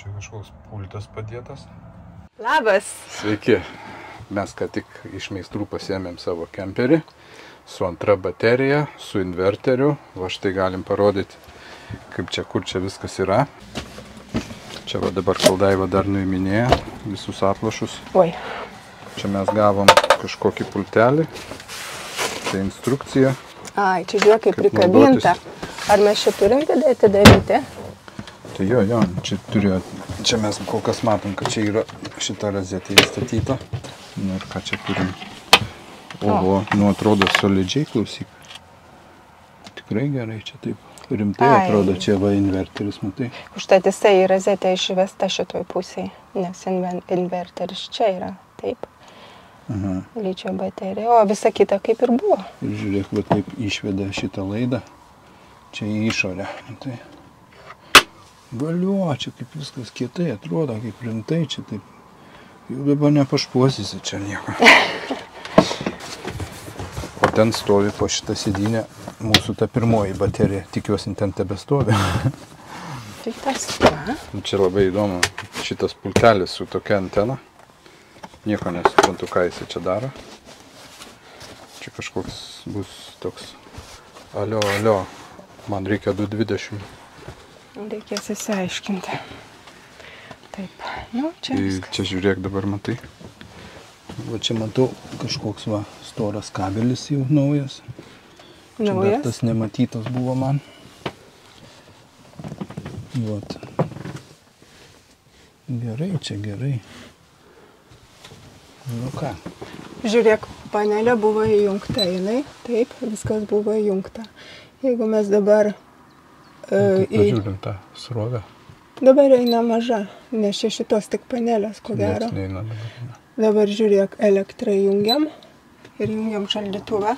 Čia kažkoks pultas padėtas. Labas. Sveiki. Mes ką tik iš meistrų pasiėmėm savo kemperį su antra baterija, su inverteriu. Va štai galim parodyti, kaip čia, kur čia viskas yra. Čia va dabar Kaldaiva dar nuiminėja visus atlašus. Oi. Čia mes gavom kažkokį pultelį. Tai instrukcija. Ai, čia žiūrėk, kaip prikabinta. Ar mes čia turim padėti daryti? Tai jo, čia mes kol kas matom, kad čia yra šita rozetė įstatyta. Nu ir ką čia turim? Oho, nu atrodo solidžiai, klausyk. Tikrai gerai čia taip. Rimtai atrodo, čia va inverteris, matai. Užtat jisai į rozetę išvesta šitoj pusėje, nes inverteris čia yra, taip. Ličio baterija, o visa kita kaip ir buvo. Ir žiūrėk, va taip išveda šitą laidą. Čia į išorę. Tai valio, čia kaip viskas kietai atrodo, kaip rimtai čia taip. Jau dabar nepašpuosysi čia nieko. O ten stovi po šitą sėdynę mūsų ta pirmoji baterija. Tikiuosi, ten tebestovi. Tai tas, Čia labai įdomu. Šitas pultelis su tokia antena. Nieko nesuprantu, ką jisai čia daro. Čia kažkoks bus toks alio. Man reikia 220. Reikės įsiaiškinti. Taip, nu čia viskas. Čia žiūrėk dabar, matai. Va čia matau kažkoks va storas kabelis jau naujas. Čia dar tas nematytas buvo man. Vat. Gerai, čia gerai. Nu ką. Žiūrėk, panelė buvo įjungta jinai. Taip, viskas buvo įjungta. Jeigu mes dabar pažiūrim tą srovę. Dabar eina maža, nes čia šitos tik panelės, ko gero. Dabar žiūrėk, elektrą jungiam ir jungiam šaldytuvą.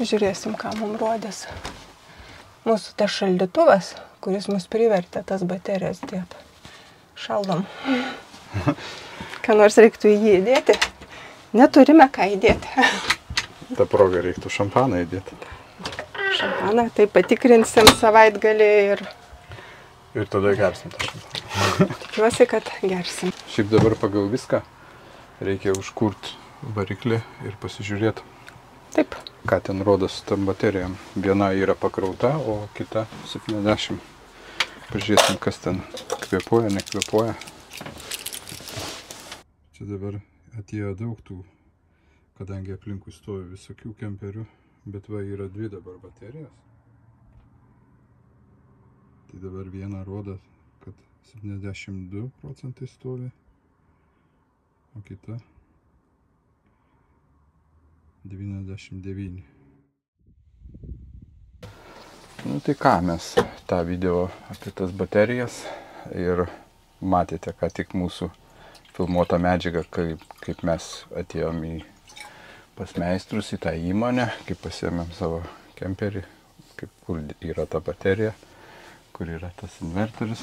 Žiūrėsim, ką mums rodės. Mūsų tas šaldytuvas, kuris mus privertė tas baterijas dėti. Šaldom. Ką nors reiktų į jį įdėti. Neturime ką įdėti. Ta proga reiktų šampaną įdėti. Šampaną, tai patikrinsim savaitgalį ir... Ir tada gersim tą šampaną. Tikiuosi, kad gersim. Šiaip dabar pagal viską reikia užkurt variklį ir pasižiūrėti. Taip. Ką ten rodo su tam baterijom. Viena yra pakrauta, o kita 70. Pažiūrėsim, kas ten kvėpuoja, nekvėpuoja. Čia dabar atėjo daug tų, kadangi aplinkui stovi visokių kemperių, bet va yra 2 dabar baterijas. Tai dabar viena rodo, kad 72% stovi, o kita 99. Nu tai ką, mes tą video apie tas baterijas ir matėte, ką tik mūsų filmuota medžiaga, kaip mes atėjom pas meistrus į tą įmonę, kaip pasiėmėm savo kemperį, kur yra ta baterija, kur yra tas inverteris.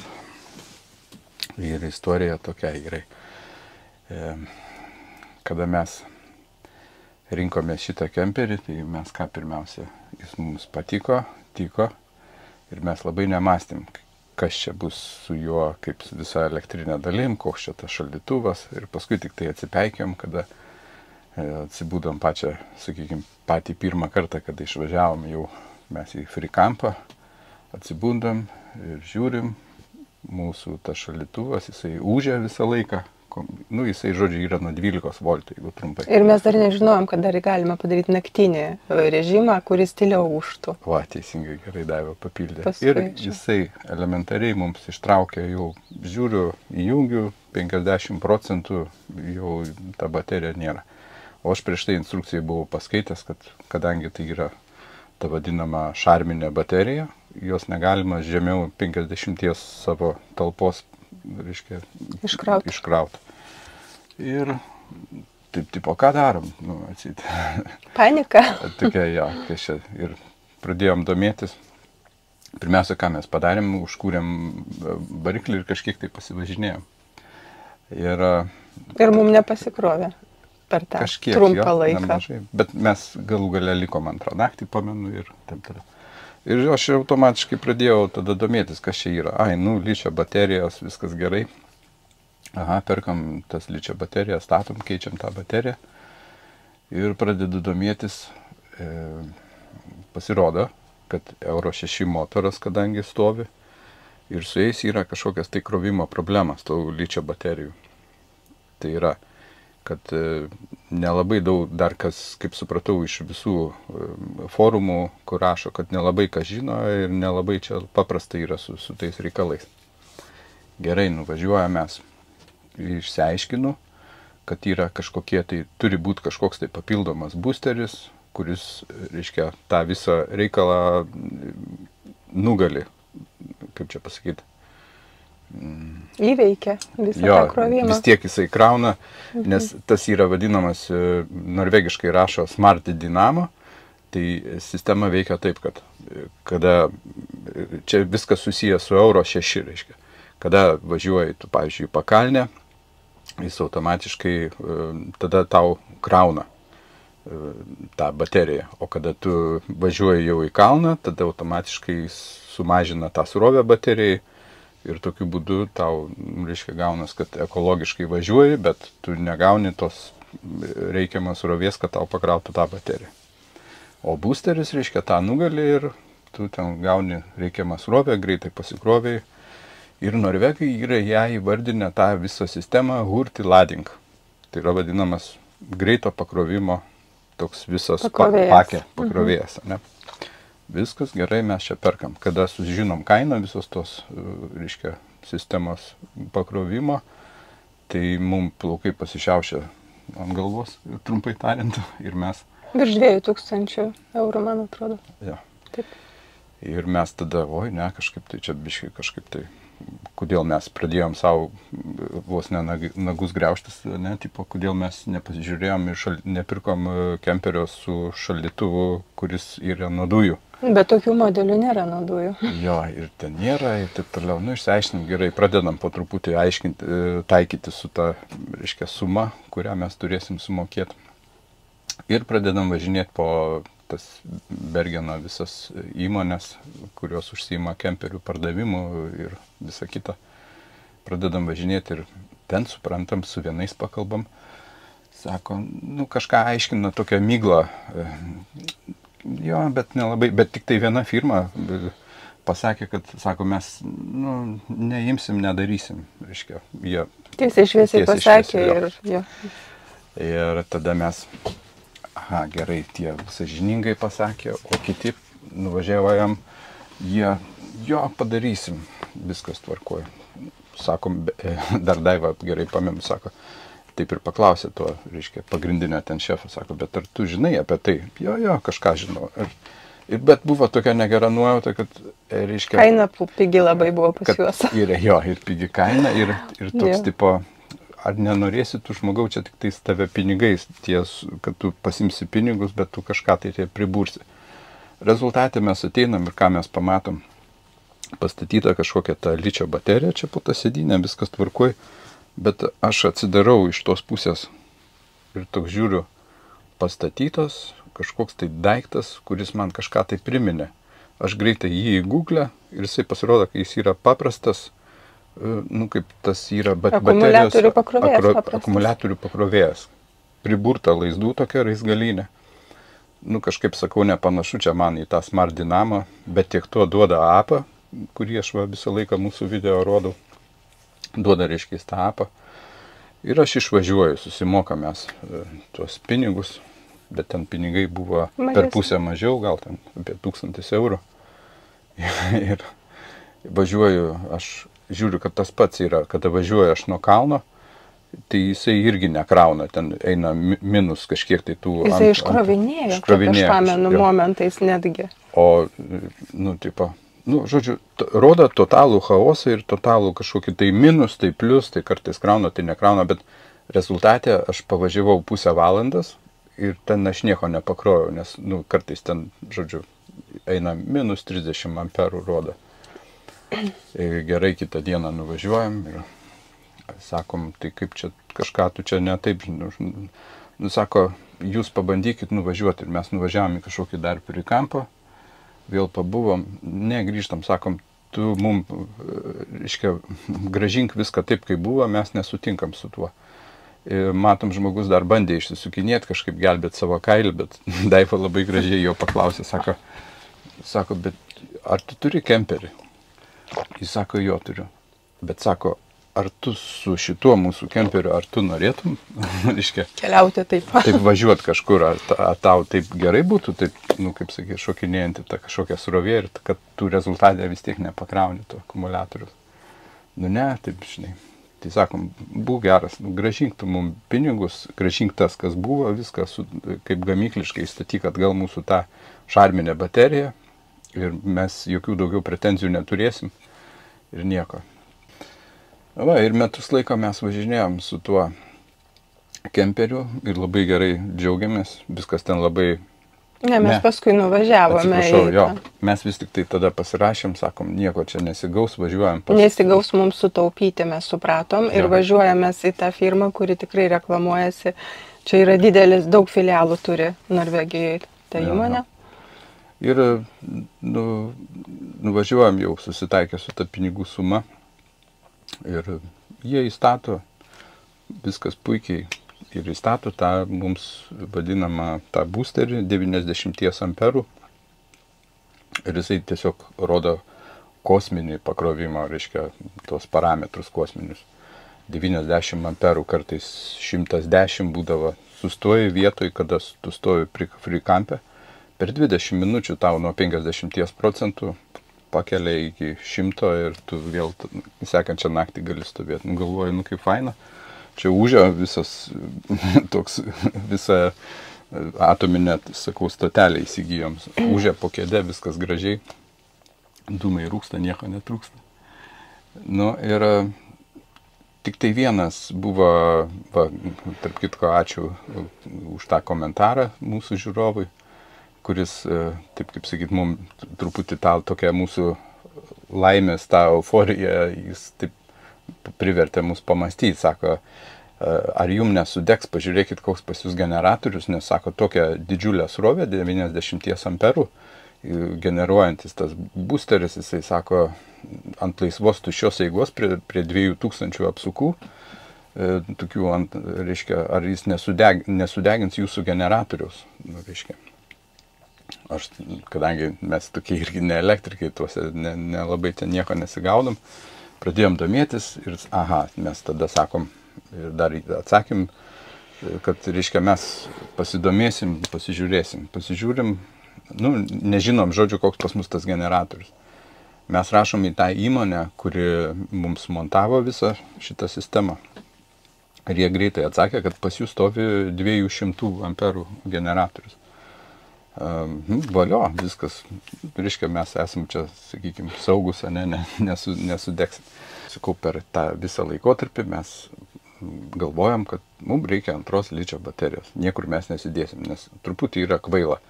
Ir istorija tokia gerai. Kada mes rinkome šitą kemperį, tai mes ką pirmiausia, jis mums patiko, tiko ir mes labai nemastėm, kas čia bus su juo, kaip su visa elektrinė dalim, koks čia tas šaldytuvas. Ir paskui tik tai atsipeikėm, kada atsibūdom patį pirmą kartą, kada išvažiavom jau mes į Frikampą, atsibūdom ir žiūrim, mūsų tas šaldytuvas, jisai ūžia visą laiką. Nu, jisai, žodžiu, yra nuo 12 voltų, jeigu trumpai. Ir mes dar nežinojom, kad dar galima padaryti naktinį režimą, kuris tyliau ūžtų. Va, teisingai, gerai Daiva papildė. Ir jisai elementariai mums ištraukė, jau žiūriu, įjungiu, 50% jau ta baterija nėra. O aš prieš tai instrukcijai buvau paskaitęs, kad kadangi tai yra ta vadinama šarminė baterija, jos negalima žemiau 50 savo talpos, reiškia, iškraut. Ir taip, tipo, ką darom? Nu, atsit. Panika. Tokia, jo, ir pradėjom domėtis. Pirmiausia, ką mes padarėm, užkūrėm variklį ir kažkiek tai pasivažinėjom. Ir mums nepasikrovė per tą trumpą laiką. Nemažai, bet mes galų gale likom antrą naktį, pamenu, ir taip toliau. Ir aš automatiškai pradėjau tada domėtis, kas čia yra. Ai, nu, ličio baterijos, viskas gerai. Aha, perkam tas ličio bateriją, statom, keičiam tą bateriją. Ir pradedu domėtis, pasirodo, kad Euro 6 motoras, kadangi stovi, ir su jais yra kažkokias tai krovimo problemas, tų ličio baterijų. Tai yra, kad nelabai daug, dar kas, kaip supratau, iš visų forumų, kur rašo, kad nelabai kas žino ir nelabai čia paprastai yra su tais reikalais. Gerai, nuvažiuojame mes. Išsiaiškinu, kad yra kažkokie, tai turi būti kažkoks tai papildomas boosteris, kuris, reiškia, tą visą reikalą nugali, kaip čia pasakyti. Įveikia visą tą krovimą. Vis tiek jisai krauna, nes tas yra vadinamas, norvegiškai rašo Smart Dynamo, tai sistema veikia taip, kad kada, čia viskas susijęs su Euro 6, reiškia, kada važiuoji, tu, pavyzdžiui, į pakalnę, jis automatiškai tada tau krauna tą bateriją, o kada tu važiuoji jau į kalną, tada automatiškai sumažina tą srovę baterijai ir tokiu būdu tau, reiškia, gaunas, kad ekologiškai važiuoji, bet tu negauni tos reikiamas srovės, kad tau pakrautų tą bateriją. O boosteris, reiškia, tą nugali ir tu ten gauni reikiamą srovę, greitai pasikroviai. Ir norvegai yra ją įvardinę tą visą sistemą Hurti Lading. Tai yra vadinamas greito pakrovimo toks visas pakrovėjas. Ne? Viskas gerai, mes čia perkam. Kada sužinom kainą visos tos, reiškia, sistemos pakrovimo, tai mums plaukai pasišiaušia ant galvos, trumpai tariant, ir mes... Virš 2000 eurų, man atrodo. Ja. Taip. Ir mes tada, oi, ne, kažkaip tai čia biškai, kažkaip tai... Kodėl mes pradėjom savo vos ne nagus griauštis, ne, tipo, kodėl mes nepasižiūrėjom ir nepirkom kemperio su šaldytuvu, kuris yra nuo dujų. Bet tokių modelių nėra nuo dujų. Jo, ir ten nėra, ir taip toliau. Nu, išsiaiškinom gerai, pradedam po truputį taikyti su ta, reiškia, suma, kurią mes turėsim sumokėti. Ir pradedam važinėti po tas Bergeno visas įmonės, kurios užsiima kemperių pardavimu ir visa kita. Pradedam važinėti ir ten suprantam, su vienais pakalbam. Sako, nu kažką aiškina tokią miglą. Jo, bet nelabai, bet tik tai viena firma pasakė, kad, sako, mes neimsim, nedarysim. Reiškia, jie tiesiai šviesiai pasakė ir jo. Ir tada mes... Aha, gerai, tie sąžiningai pasakė, o kiti nuvažiavojam, jie, jo, padarysim, viskas tvarkoja. Sakom, dar Daiva gerai pamenu, sako, taip ir paklausė to, reiškia, pagrindinio ten šefą, sako, bet ar tu žinai apie tai? Jo, kažką žinau. Bet buvo tokia negera nuojauta, kad, reiškia... Kaina pigi labai buvo pas juos. Ir pigi kaina, ir toks tipo... Ar nenorėsi tu žmogau čia tik tais tave pinigais, ties, kad tu pasimsi pinigus, bet tu kažką tai pribursi. Rezultate mes ateinam ir ką mes pamatom. Pastatyta kažkokia ta ličio baterija, čia po tą sėdynę, viskas tvarkoj, bet aš atsidarau iš tos pusės ir toks žiūriu, pastatytas kažkoks tai daiktas, kuris man kažką tai priminė. Aš greitai jį įgooglę ir jisai pasirodo, kad jis yra paprastas, nu, kaip tas yra baterijos akumuliatorių pakrovėjas. Priburta laizdų tokia raizgalinė. Nu, kažkaip sakau, nepanašu čia man į tą Smart Dynamo, bet tiek to duoda apą, kurį aš visą laiką mūsų video rodau. Duoda, reiškia, tą apą. Ir aš išvažiuoju, susimokam mes tuos pinigus, bet ten pinigai buvo per pusę mažiau, gal ten apie 1000 eurų. Ir važiuoju, aš žiūriu, kad tas pats yra, kada važiuoju aš nuo kalno, tai jisai irgi nekrauna, ten eina minus kažkiek tai tų... Jisai iškrovinėjo, aš pamenu momentais netgi. O, nu, tipo, nu, žodžiu, rodo totalų chaosą ir totalų kažkokį tai minus, tai plus, tai kartais krauna, tai nekrauna, bet rezultate aš pavažiavau pusę valandas ir ten aš nieko nepakrovau, nes, nu, kartais ten, žodžiu, eina minus 30 amperų rodo. Gerai, kitą dieną nuvažiuojam ir sakom, tai kaip čia kažką tu čia ne taip, nu, sako, jūs pabandykit nuvažiuoti ir mes nuvažiavom į kažkokį dar prie kampą vėl pabuvom, grįžtam, sakom, tu mum, reiškia, gražink viską taip, kaip buvo, mes nesutinkam su tuo. Ir matom, žmogus dar bandė išsisukinėti, kažkaip gelbėti savo kailį, bet Daiva labai gražiai jo paklausė, sako, bet ar tu turi kemperį? Jis sako, jo turiu. Bet sako, ar tu su šituo mūsų kemperiu, ar tu norėtum, reiškia, keliauti taip važiuoti kažkur, ar tau taip gerai būtų, taip, kaip sakė, šokinėjantį tą kažkokią srovę ir kad tu rezultatę vis tiek nepakrauni to akumuliatorius. Ne, taip, žinai. Tai sakom, būk geras, gražink tu mums pinigus, gražink tas, kas buvo, viską kaip gamykliškai statyk atgal mūsų tą šarminę bateriją ir mes jokių daugiau pretenzijų neturėsim ir nieko. Va, ir metus laiko mes važinėjom su tuo kemperiu ir labai gerai džiaugiamės, viskas ten labai... Mes paskui nuvažiavome. Atsiprašau, jo, mes vis tik tai tada pasirašėm, sakom, nieko čia nesigaus, važiuojam. Nesigaus mums sutaupyti, mes supratom ir važiuojamės į tą firmą, kuri tikrai reklamuojasi. Čia yra didelis, daug filialų turi Norvegijoje ta įmonė. Ir nuvažiuojam jau susitaikę su ta pinigų suma. Ir jie įstato, viskas puikiai ir įstato tą mums vadinamą tą boosterį 90 amperų ir jisai tiesiog rodo kosminį pakrovimą, reiškia tos parametrus kosminius. 90 amperų kartais 110 būdavo, sustoji vietoj, kada tu stoji free campe, per 20 minučių tau nuo 50% pakelia iki 100 ir tu vėl sekančią naktį gali stovėti. Galvoju, kaip faina. Čia užia visas, visą atominę, sakau, stotelę įsigijom. Užia po kėdę, viskas gražiai. Dūmai rūksta, nieko netrūksta. Ir tik tai vienas buvo, tarp kitko, ačiū už tą komentarą mūsų žiūrovui, kuris, taip kaip sakyt, mums truputį tokia mūsų laimės, tą euforiją, jis taip privertė mus pamastyti, sako, ar jums nesudegs, pažiūrėkit, koks pas jūs generatorius, nes, sako, tokia didžiulė srovė, 90 amperų, generuojantis tas boosteris, jisai, sako, ant laisvos tuščios eigos prie 2000 apsukų, tokių, reiškia, ar jis nesudegins jūsų generatorius, reiškia. Aš, kadangi mes tokie irgi ne elektrikai, tuose nelabai ten nieko nesigaudom, pradėjom domėtis ir, mes tada sakom, ir dar atsakym, kad, reiškia, mes pasidomėsim, pasižiūrim, nežinom, žodžiu, koks pas mus tas generatorius. Mes rašom į tą įmonę, kuri mums montavo visą šitą sistemą. Ir jie greitai atsakė, kad pas jų stovi 200 amperų generatorius. Valio, viskas, reiškia, mes esam čia, sakykime, saugus, nesudegsim. Sakau, per tą visą laikotarpį mes galvojam, kad mums reikia antros ličio baterijos. Niekur mes nesidėsim, nes truputį yra kvaila.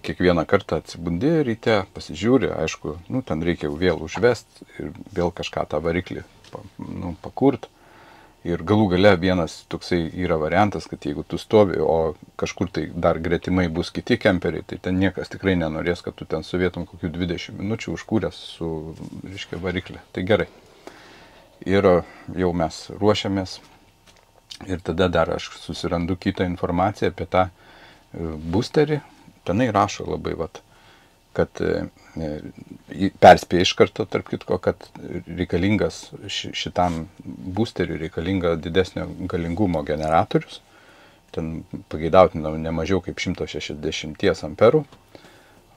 Kiekvieną kartą atsibundi ryte, pasižiūri, aišku, ten reikia vėl užvest ir vėl kažką tą variklį pakurt. Ir galų gale vienas toksai yra variantas, kad jeigu tu stovi, o kažkur tai dar gretimai bus kiti kemperiai, tai ten niekas tikrai nenorės, kad tu ten stovėtum kokių 20 minučių užkūręs su, reiškia, variklį. Tai gerai. Ir jau mes ruošiamės. Ir tada dar aš susirandu kitą informaciją apie tą boosterį. Tenai rašo labai, kad perspėja iš karto, tarp kitko, kad reikalingas šitam boosteriui reikalinga didesnio galingumo generatorius. Ten pageidautina ne mažiau kaip 160 amperų,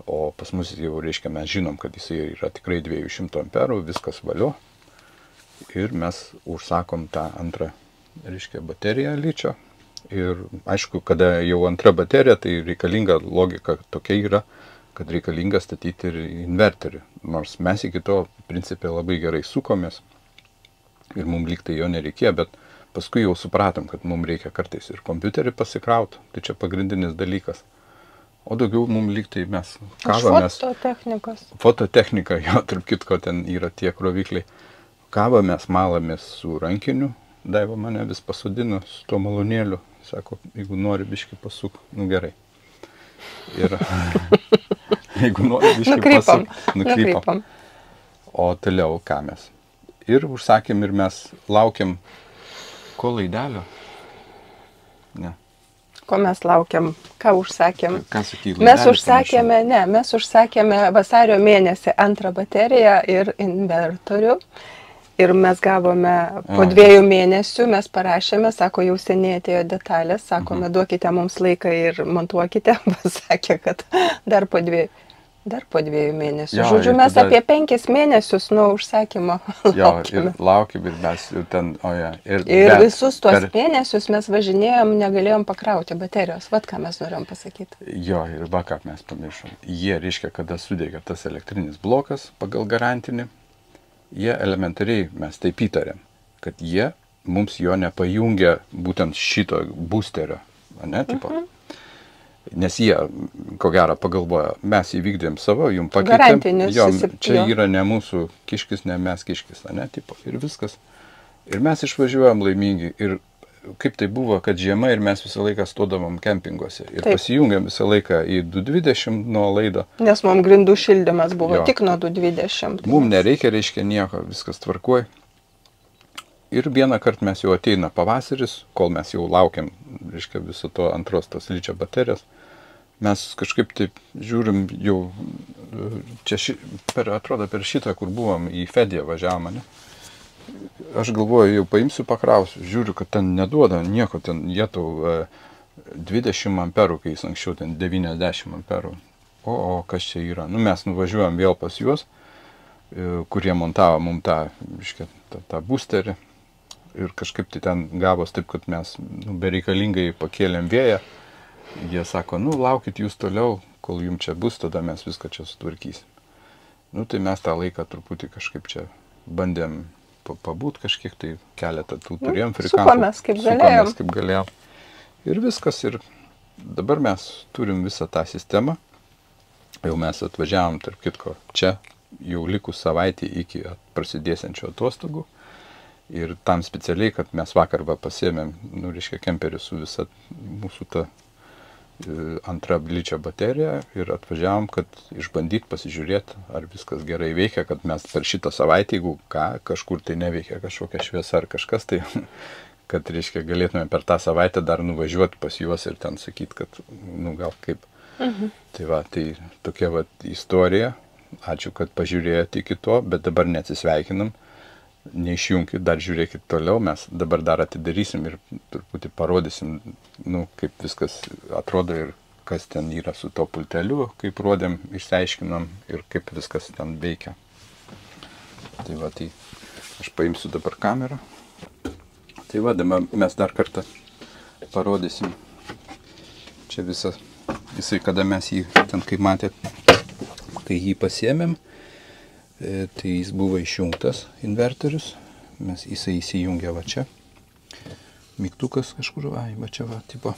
o pas mus jau, reiškia, mes žinom, kad jisai yra tikrai 200 amperų, viskas valio. Ir mes užsakom tą antrą, reiškia, bateriją ličio. Ir aišku, kada jau antra baterija, tai reikalinga logika tokia yra, kad reikalinga statyti ir inverterį. Nors mes iki to principė labai gerai sukomės ir mums lygtai jo nereikėjo, bet paskui jau supratom, kad mums reikia kartais ir kompiuterį pasikrauti, tai čia pagrindinis dalykas. O daugiau mums lygtai mes kavomės. Fototechnika, jo, tarp kitko, ten yra tie krovikliai. Kavomės, malamės su rankiniu, Daiva mane vis pasodino su tuo malūnėliu, sako, jeigu nori biškį pasuk, gerai. Ir Jeigu nori, Nukrypam. O toliau ką mes? Ir užsakėm ir mes laukiam ko laidelio? Ne. Ko mes laukiam? Ką užsakėm? Ką sakai, mes užsakėme vasario mėnesį 2 bateriją ir invertorių. Ir mes gavome po 2 mėnesių, mes parašėme, sako, jau seniai atėjo detalės, sakome, duokite mums laiką ir montuokite. Pasakė, kad dar po 2 mėnesių. Jo, žodžiu, mes tada... apie 5 mėnesius nuo užsakymo laukiam ir mes jau ten, ir visus tuos mėnesius mes važinėjom, negalėjom pakrauti baterijos. Vat ką mes norėjom pasakyti. Jo, ir va ką mes pamiršom. Jie, reiškia, kada sudegė tas elektrinis blokas pagal garantinį, jie elementariai, mes taip įtarėm, kad jie mums jo nepajungia būtent šito boosterio, ne, tipo. Nes jie, ko gero, pagalvojo, mes įvykdėm savo, jums pakeitėm, čia yra ne mūsų kiškis, ne mes kiškis, ne, tipo, ir viskas. Ir mes išvažiuojam laimingi, ir kaip tai buvo, kad žiema ir mes visą laiką stodavom kempinguose. Ir pasijungiam visą laiką į 220 nuo laido. Nes mums grindų šildymas buvo tik nuo 220. Mums nereikia, reiškia nieko, viskas tvarkuoj. Ir vieną kartą mes jau ateina pavasaris, kol mes jau laukiam, reiškia, viso to antros tos ličio baterijos. Mes kažkaip taip žiūrim jau, čia atrodo per šitą, kur buvom, į Fediją važiavom, ne? Aš galvoju, jau paimsiu, pakrausiu, žiūriu, kad ten neduoda nieko, ten jie tau 20 amperų, kai jis anksčiau ten 90 amperų. O kas čia yra? Nu, mes nuvažiuojam vėl pas juos, kurie montavo mum tą boosterį. Ir kažkaip tai ten gavos taip, kad mes bereikalingai pakėlėm vėją. Jie sako, laukit jūs toliau, kol jums čia bus, tada mes viską čia sutvarkysim. Tai mes tą laiką truputį kažkaip čia bandėm pabūt kažkiek, tai keletą tų turėjom frikantų. Sukomės kaip galėjom. Ir viskas. Ir dabar mes turim visą tą sistemą. Jau mes atvažiavom, tarp kitko, čia jau likus savaitį iki prasidėsiančio atostogų. Ir tam specialiai, kad mes vakar pasėmėm, reiškia, kemperį su visa mūsų ta antra ličio baterija ir atvažiavom, kad išbandyt, pasižiūrėti, ar viskas gerai veikia, kad mes per šitą savaitę, jeigu kažkur tai neveikia kažkokia šviesa ar kažkas, tai kad, reiškia, galėtume per tą savaitę dar nuvažiuoti pas juos ir ten sakyti, kad, gal kaip. Tai va, tai tokia va istorija. Ačiū, kad pažiūrėjote iki to, bet dabar neatsisveikinam. Neišjunkit, dar žiūrėkit toliau, mes dabar dar atidarysim ir truputį parodysim, kaip viskas atrodo ir kas ten yra su to pulteliu, kaip rodėm, išsiaiškinom ir kaip viskas ten veikia. Tai va, tai aš paimsiu dabar kamerą. Tai va, dabar mes dar kartą parodysim. Čia visai, kada mes jį, ten kaip matėt, kai jį pasiėmėm, tai jis buvo išjungtas invertorius, jisai įsijungia va čia, mygtukas kažkur, va čia va, tipo.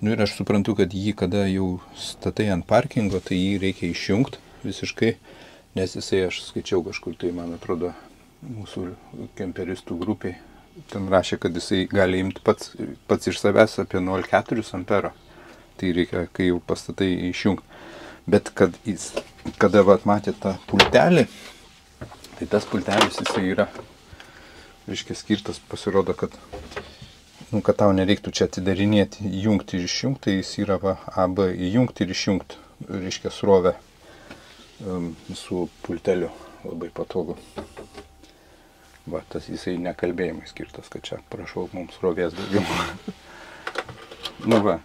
Ir aš suprantu, kad jį, kada jau statai ant parkingo, tai jį reikia išjungti visiškai, nes jisai, aš skaičiau kažkur, tai man atrodo, mūsų kemperistų grupiai, ten rašė, kad jisai gali imti pats iš savęs apie 0,4 ampero, tai reikia, kai jau pastatai išjungti. Bet kada matėte tą pultelį, tai tas pultelis jisai yra, reiškia, skirtas, pasirodo, kad tau nereiktų čia atidarinėti, įjungti ir išjungti, tai jis yra AB įjungti ir išjungti, reiškia, srovę su pulteliu, labai patogu. Va, tas jisai nekalbėjimai skirtas, kad čia, prašau, mums srovės daugiau. Va,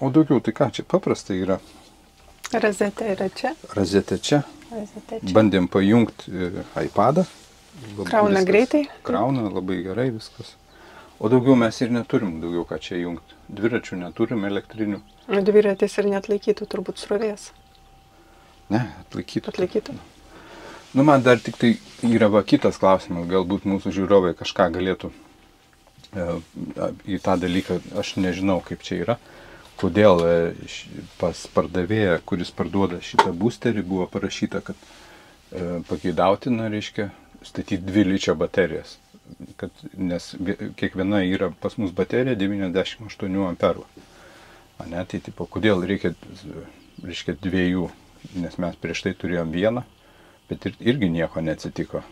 o daugiau, tai ką, čia paprastai yra. Rozetė yra čia. Rozetė čia. Bandėm pajungti iPadą. Krauna greitai. Krauna labai gerai viskas. O daugiau mes ir neturim daugiau ką čia jungti. Dviračių neturim elektrinių. Dviratis ir neatlaikytų turbūt srovės. Ne, atlaikytų. Atlaikytų. Man dar tik tai yra kitas klausimas. Galbūt mūsų žiūrovai kažką galėtų į tą dalyką. Aš nežinau, kaip čia yra. Kodėl pas pardavėją, kuris parduoda šitą boosterį, buvo parašyta, kad pageidautina, reiškia, statyti 2 ličio baterijas. Nes kiekviena yra pas mus baterija 98 amperų. Tai tipo, kodėl reikia reiškia, 2, nes mes prieš tai turėjom 1, bet irgi nieko neatsitiko.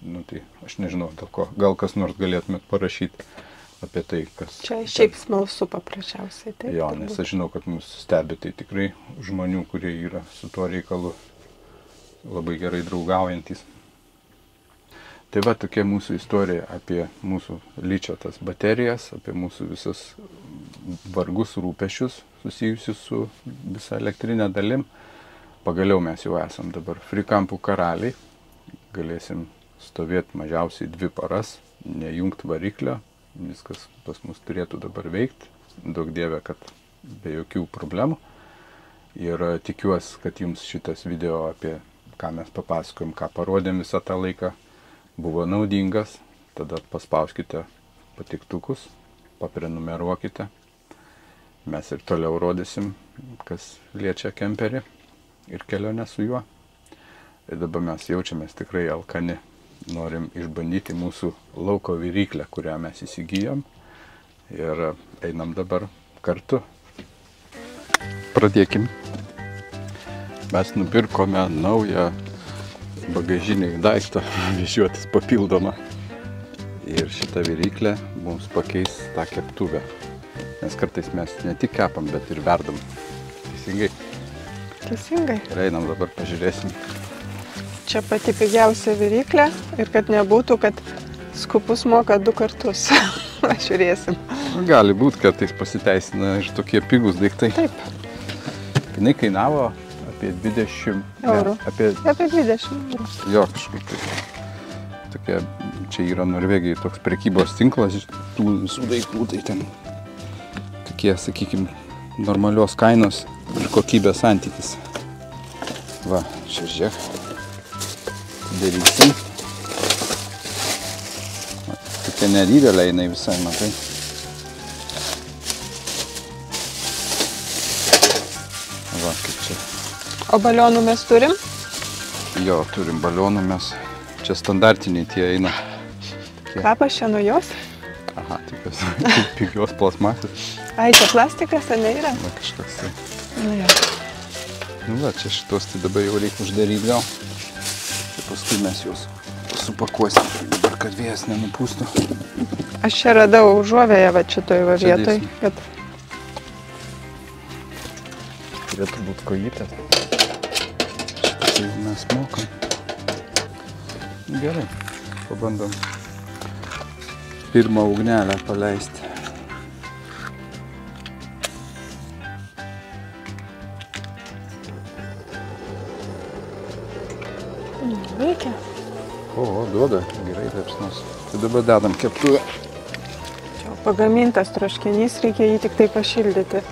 Nu, tai aš nežinau, dėl ko. Gal kas nors galėtumėt parašyti apie tai, kas... Čia šiaip smalsu paprasčiausiai. Taip, jo, nes aš žinau, kad mus stebi tai tikrai žmonių, kurie yra su tuo reikalu labai gerai draugaujantis. Tai va tokia mūsų istorija apie mūsų ličio tas baterijas, apie mūsų visus vargus rūpešius susijusius su visa elektrinė dalim. Pagaliau mes jau esam dabar frikampų karaliai. Galėsim stovėti mažiausiai 2 paras, nejungt variklio. Viskas pas mus turėtų dabar veikti. Daug dievė, kad be jokių problemų. Ir tikiuosi, kad jums šitas video apie ką mes papasakojom, ką parodėm visą tą laiką, buvo naudingas. Tada paspauskite patiktukus, paprenumeruokite. Mes ir toliau rodysim, kas liečia kemperį ir kelionę su juo. Ir dabar mes jaučiamės tikrai alkani. Norim išbandyti mūsų lauko viryklę, kurią mes įsigijom. Ir einam dabar kartu. Pradėkim. Mes nupirkome naują bagažinį daiktą, vežiotis papildomą. Ir šitą viryklę mums pakeis tą keptuvę. Nes kartais mes ne tik kepam, bet ir verdam. Teisingai? Teisingai. Ir einam dabar pažiūrėsim. Čia pati pigiausia viryklė ir kad nebūtų, kad skupus moka 2 kartus. Žiūrėsim. Gali būti, kartais pasiteisina ir tokie pigus daiktai. Taip. Jinai kainavo apie 20 eurų. Apie 20 eurų. Jo, kažkaip tai. Tokia, čia yra Norvegijai toks prekybos tinklas tų visų daiktų, tai ten tokie, sakykime, normalios kainos ir kokybės santykis. Va, čia žiūrėk. Darysim. Tokia nedidelė jinai visai, matai. Va, kaip čia. O balionų mes turim? Jo, turim balionų mes. Čia standartiniai tie eina. Kvapas čia nuo jos? Aha, tokios pigios plasmasės. Ai, čia plastikas, ar ne yra? Va, kažkas tai. Nu, jo. Nu, va, čia šitos tai dabar jau reikia uždaryti gal. Čia paskui mes juos supakuosim, dabar kad vėjas nenupūstų. Aš čia radau užuovėje, va šitoj va vietoj, kad... Turėtų būt kojytės. Šitą tai mes mokam. Gerai, pabandom pirmą ugnelę paleisti. Veikia. O, duoda, gerai liepsnos. Tai dabar dedam keptuvę. Čia pagamintas troškinys, reikia jį tik tai pašildyti.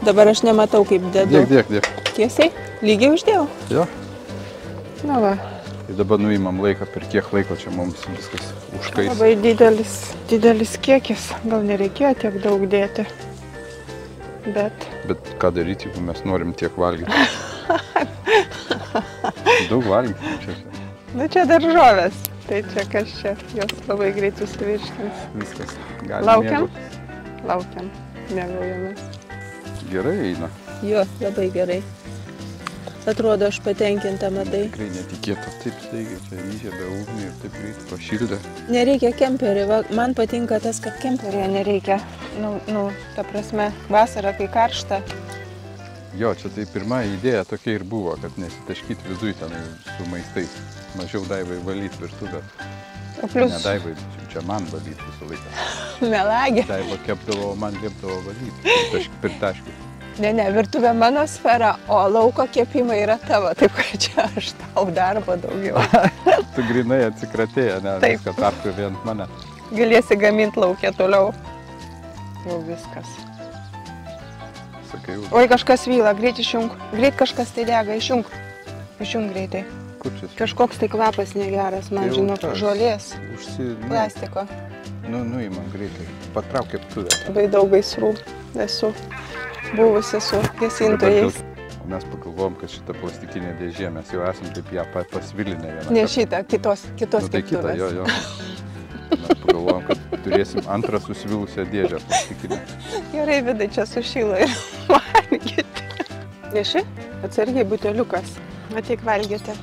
Dabar aš nematau, kaip dedu. Dėk. Tiesiai? Lygiai uždėjau? Jo. Na va. Tai dabar nuimam laiką, per kiek laiko čia mums viskas užkais. Labai didelis kiekis. Gal nereikėjo tiek daug dėti. Bet ką daryti, jeigu mes norim tiek valgyti? Daug valgyti čia. Nu čia daržovės. Tai čia kas čia. Jos labai greit susivirškins. Viskas. Galim Laukiam. Mėgaujamės. Gerai eina. Jo, labai gerai. Atrodo, aš patenkinta, matai. Tikrai netikėta, taip staigiai, čia įžiebė ugnį ir taip greit pašildė. Nereikia kemperį, man patinka tas, kad kemperėje nereikia. Ta prasme, vasarą, kai karšta. Jo, čia tai pirma idėja tokia ir buvo, kad nesitaškyti viduj ten su maistais. Mažiau Daivai valyti virtuvę. O plius... Ne Daivai, čia man valyti visą laiką. Melagė. Daiva kepdavo, man liepdavo valyti. Pritaškyti. Ne, virtuvė mano sfera, o lauko kepimai yra tavo, taip kad čia aš tau darbo daugiau. Tu grinai atsikratėja, ne? Taip. Viską perkrovė ant mane. Galėsi gaminti lauke toliau. Jau viskas. Sakai, jau. Oi, kažkas vyla, greit išjung. Greit kažkas tai dega, išjung. Išjung greitai. Kur čia? Kažkoks tai kvapas negeras, man žinok, žolės. Plastiko. Nuimam greitai. Patrauk keptuvę. Labai daug gaisrų esu buvusi su gesintojais. O mes pagalvojom, kad šitą plastikinę dėžę mes jau esam taip ją pasvilinę vieną. Ne šitą, kitos tai kitą, jo. Mes pagalvojom, kad turėsim antrą susvilusią dėžę plastikinę. Gerai, Vidai, čia sušilo ir valgyti. Neši? Atsargiai buteliukas. Ateik valgyti.